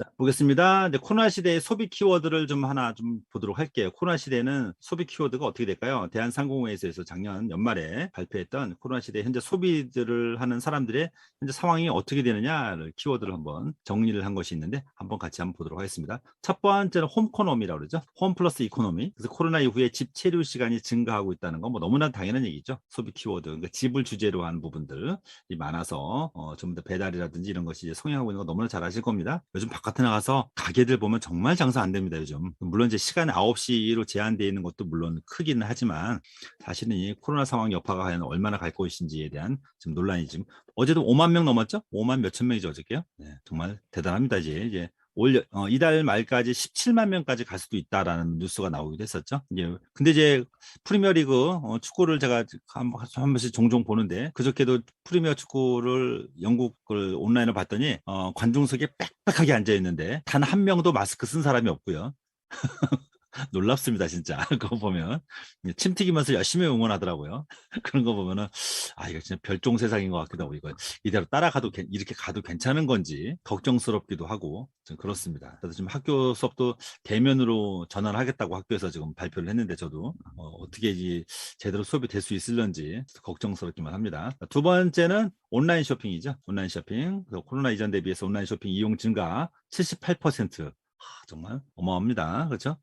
자, 보겠습니다. 근데 코로나 시대의 소비 키워드를 좀 하나 좀 보도록 할게요. 코로나 시대는 소비 키워드가 어떻게 될까요? 대한상공회에서 작년 연말에 발표했던 코로나 시대 현재 소비들을 하는 사람들의 현재 상황이 어떻게 되느냐를 키워드를 한번 정리를 한 것이 있는데 한번 같이 한번 보도록 하겠습니다. 첫 번째는 홈코노미라고 그러죠. 홈 플러스 이코노미. 그래서 코로나 이후에 집 체류 시간이 증가하고 있다는 건 뭐 너무나 당연한 얘기죠. 소비 키워드. 그러니까 집을 주제로 한 부분들이 많아서 좀 더 배달이라든지 이런 것이 이제 성행하고 있는 거 너무나 잘 아실 겁니다. 요즘 바깥에 나가서 가게들 보면 정말 장사 안 됩니다, 요즘. 물론 이제 시간 9시로 제한되어 있는 것도 물론 크기는 하지만 사실은 이 코로나 상황 여파가 과연 얼마나 갈 것인지에 대한 지금 논란이 지금 어제도 5만 명 넘었죠? 5만 몇천 명이죠, 어저께요? 네, 정말 대단합니다, 이제 이달 말까지 17만 명까지 갈 수도 있다라는 뉴스가 나오기도 했었죠. 근데 이제 프리미어리그 축구를 제가 한 번씩 종종 보는데 그저께도 프리미어 축구를 영국을 온라인으로 봤더니 관중석에 빽빽하게 앉아 있는데 단 한 명도 마스크 쓴 사람이 없고요. 놀랍습니다, 진짜. 그거 보면. 침 튀기면서 열심히 응원하더라고요. 그런 거 보면은, 아, 이거 진짜 별종 세상인 것 같기도 하고, 이거 이대로 따라가도, 이렇게 가도 괜찮은 건지 걱정스럽기도 하고, 좀 그렇습니다. 그래서 지금 학교 수업도 대면으로 전환을 하겠다고 학교에서 지금 발표를 했는데, 저도, 어떻게 제대로 수업이 될 수 있을런지 걱정스럽기만 합니다. 두 번째는 온라인 쇼핑이죠. 온라인 쇼핑. 그래서 코로나 이전 대비해서 온라인 쇼핑 이용 증가 78%. 정말 어마어마합니다. 그렇죠?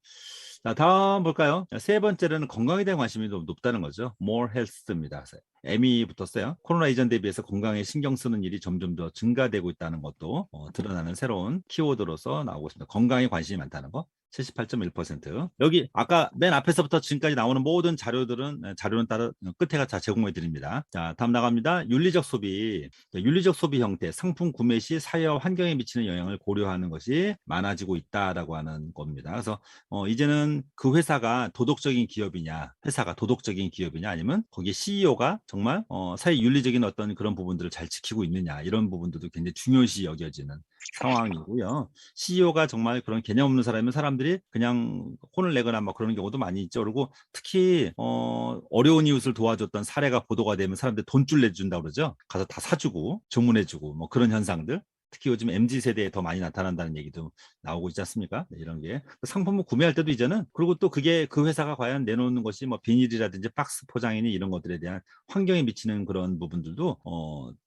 자, 다음 볼까요? 세 번째로는 건강에 대한 관심이 좀 높다는 거죠. More Health입니다. M이 붙었어요. 코로나 이전 대비해서 건강에 신경 쓰는 일이 점점 더 증가되고 있다는 것도 드러나는 새로운 키워드로서 나오고 있습니다. 건강에 관심이 많다는 거. 78.1%. 여기 아까 맨 앞에서부터 지금까지 나오는 모든 자료는 따로 끝에가 다 제공해 드립니다. 자, 다음 나갑니다. 윤리적 소비. 윤리적 소비 형태, 상품 구매 시 사회와 환경에 미치는 영향을 고려하는 것이 많아지고 있다라고 하는 겁니다. 그래서 이제는 그 회사가 도덕적인 기업이냐, 회사가 도덕적인 기업이냐, 아니면 거기 CEO가 정말 사회 윤리적인 어떤 그런 부분들을 잘 지키고 있느냐, 이런 부분들도 굉장히 중요시 여겨지는 상황이고요. CEO가 정말 그런 개념 없는 사람이면 사람들이 그냥 혼을 내거나 막 그러는 경우도 많이 있죠. 그리고 특히 어려운 이웃을 도와줬던 사례가 보도가 되면 사람들이 돈줄 내준다고 그러죠. 가서 다 사주고 주문해주고 뭐 그런 현상들. 특히 요즘 MZ 세대에 더 많이 나타난다는 얘기도 나오고 있지 않습니까? 네, 이런 게 상품을 구매할 때도 이제는, 그리고 또 그게 그 회사가 과연 내놓는 것이 뭐 비닐이라든지 박스 포장이니 이런 것들에 대한 환경에 미치는 그런 부분들도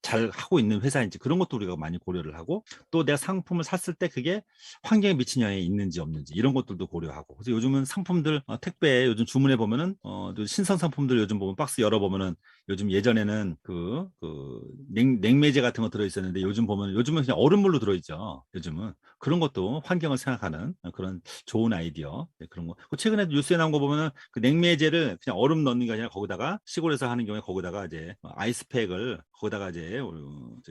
잘 하고 있는 회사인지 그런 것도 우리가 많이 고려를 하고, 또 내가 상품을 샀을 때 그게 환경에 미친 영향이 있는지 없는지 이런 것들도 고려하고. 그래서 요즘은 상품들 택배 요즘 주문해 보면은 또 신선 상품들 요즘 보면 박스 열어 보면은, 요즘 예전에는 냉매제 같은 거 들어 있었는데 요즘은 그냥 얼음물로 들어 있죠. 요즘은 그런 것도 환경을 생각하는 그런 좋은 아이디어. 네, 그런 거. 최근에 뉴스에 나온 거 보면은 그 냉매제를 그냥 얼음 넣는 게 아니라 거기다가 시골에서 하는 경우에 거기다가 이제 아이스팩을 거기다가 이제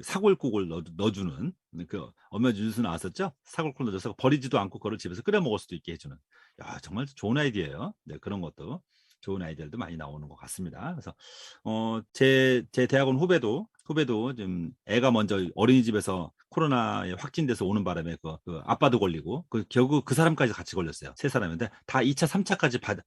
사골국을 넣어주는 그 얼마 전에 뉴스 나왔었죠. 사골국 넣어서 버리지도 않고 그걸 집에서 끓여 먹을 수도 있게 해주는. 야, 정말 좋은 아이디어예요. 네, 그런 것도 좋은 아이디어도 많이 나오는 것 같습니다. 그래서 제 대학원 후배도 좀 애가 먼저 어린이집에서 코로나에 확진돼서 오는 바람에 그 아빠도 걸리고 결국 그 사람까지 같이 걸렸어요. 세 사람인데 다 2차, 3차까지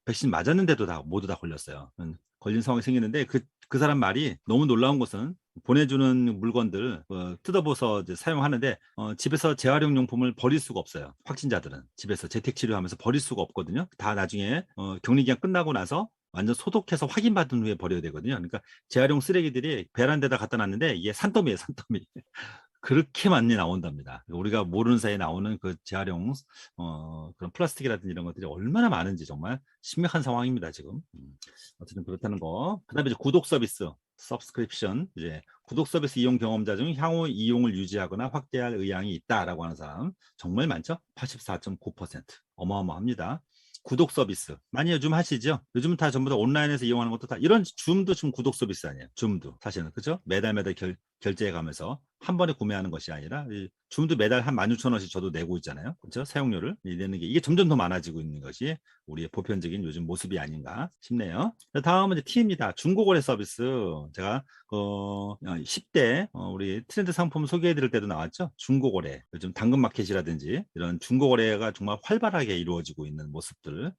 백신 맞았는데도 다 모두 다 걸렸어요. 걸린 상황이 생기는데 그 사람 말이 너무 놀라운 것은 보내주는 물건들 뜯어보서 이제 사용하는데 집에서 재활용 용품을 버릴 수가 없어요. 확진자들은 집에서 재택 치료하면서 버릴 수가 없거든요. 다 나중에 격리 기간 끝나고 나서 완전 소독해서 확인받은 후에 버려야 되거든요. 그러니까 재활용 쓰레기들이 베란다에다 갖다 놨는데 이게 산더미예요, 산더미. 그렇게 많이 나온답니다. 우리가 모르는 사이에 나오는 그 재활용 그런 플라스틱이라든지 이런 것들이 얼마나 많은지 정말 심각한 상황입니다, 지금. 어쨌든 그렇다는 거. 그다음에 이제 구독 서비스, 서브스크립션, 이제 구독 서비스 이용 경험자 중 향후 이용을 유지하거나 확대할 의향이 있다라고 하는 사람 정말 많죠? 84.9%. 어마어마합니다. 구독 서비스 많이 요즘 하시죠? 요즘은 다 전부 다 온라인에서 이용하는 것도 다, 이런 줌도 지금 구독 서비스 아니에요? 줌도 사실은, 그죠? 매달 결제해 가면서 한 번에 구매하는 것이 아니라 줌도 매달 한 16,000원씩 저도 내고 있잖아요. 그렇죠? 사용료를 내는 게, 이게 점점 더 많아지고 있는 것이 우리의 보편적인 요즘 모습이 아닌가 싶네요. 다음은 이제 T입니다. 중고거래 서비스. 제가 10대 우리 트렌드 상품 소개해 드릴 때도 나왔죠. 중고거래. 요즘 당근마켓이라든지 이런 중고거래가 정말 활발하게 이루어지고 있는 모습들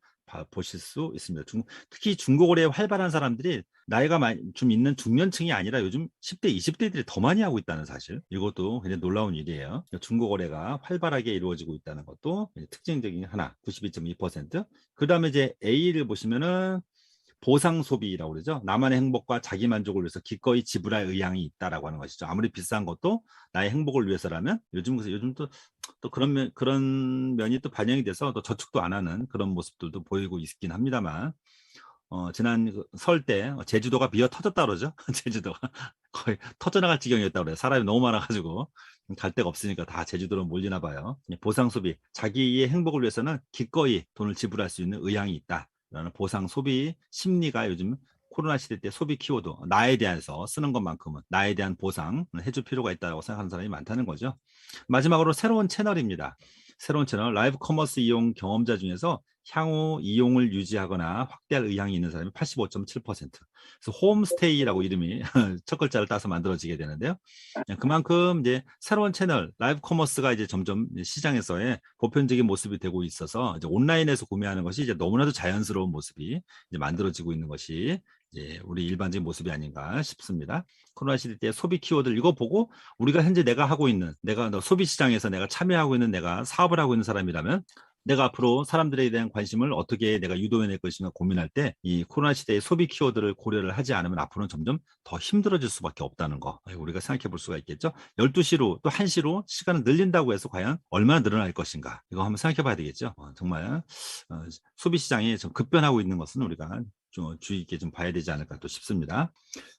보실 수 있습니다. 특히 중고거래에 활발한 사람들이 나이가 좀 있는 중년층이 아니라 요즘 10대, 20대들이 더 많이 하고 있다는 사실. 이것도 굉장히 놀라운 일이에요. 중고거래가 활발하게 이루어지고 있다는 것도 특징적인 하나, 92.2%. 그 다음에 이제 A를 보시면은 보상 소비라고 그러죠. 나만의 행복과 자기 만족을 위해서 기꺼이 지불할 의향이 있다라고 하는 것이죠. 아무리 비싼 것도 나의 행복을 위해서라면 요즘 또 그런 면이 또 반영이 돼서 또 저축도 안 하는 그런 모습들도 보이고 있긴 합니다만 지난 설 때 제주도가 미어 터졌다 그러죠. 제주도가 거의 터져나갈 지경이었다 그래요. 사람이 너무 많아가지고 갈 데가 없으니까 다 제주도로 몰리나 봐요. 보상 소비, 자기의 행복을 위해서는 기꺼이 돈을 지불할 수 있는 의향이 있다. 라는 보상 소비 심리가 요즘 코로나 시대 때 소비 키워드, 나에 대해서 쓰는 것만큼은 나에 대한 보상 해줄 필요가 있다고 생각하는 사람이 많다는 거죠. 마지막으로 새로운 채널입니다. 새로운 채널, 라이브 커머스 이용 경험자 중에서 향후 이용을 유지하거나 확대할 의향이 있는 사람이 85.7%. 그래서 홈스테이라고 이름이 첫 글자를 따서 만들어지게 되는데요. 그만큼 이제 새로운 채널, 라이브 커머스가 이제 점점 시장에서의 보편적인 모습이 되고 있어서 이제 온라인에서 구매하는 것이 이제 너무나도 자연스러운 모습이 이제 만들어지고 있는 것이 이제 우리 일반적인 모습이 아닌가 싶습니다. 코로나 시대 때 소비 키워드를 이거 보고 우리가 현재 내가 하고 있는, 내가 소비 시장에서 내가 참여하고 있는, 내가 사업을 하고 있는 사람이라면 내가 앞으로 사람들에 대한 관심을 어떻게 내가 유도해낼 것인가 고민할 때 이 코로나 시대의 소비 키워드를 고려를 하지 않으면 앞으로는 점점 더 힘들어질 수밖에 없다는 거 우리가 생각해 볼 수가 있겠죠. 12시로 또 1시로 시간을 늘린다고 해서 과연 얼마나 늘어날 것인가 이거 한번 생각해 봐야 되겠죠. 정말 소비 시장이 좀 급변하고 있는 것은 우리가 좀 주의 있게 좀 봐야 되지 않을까 또 싶습니다.